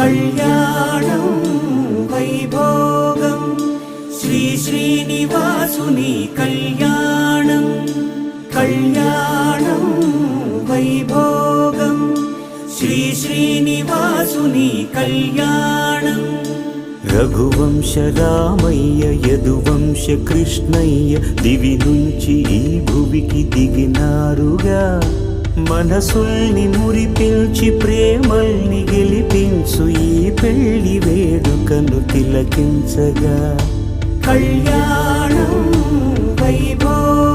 కళ్యాణం వైభోగం శ్రీ శ్రీనివాసుని కళ్యాణం కళ్యాణం వైభోగం శ్రీ శ్రీనివాసుని కళ్యాణం రఘువంశ రామయ్య యదువంశ కృష్ణయ్య దివి నుంచి ఈ భువికి దిగినారుగా మనసుల్ని మురిపించి ప్రేమల్ని గెలిపించు ఈ పెళ్లి వేడుకను తిలకించగా కళ్యాణం వైభోగం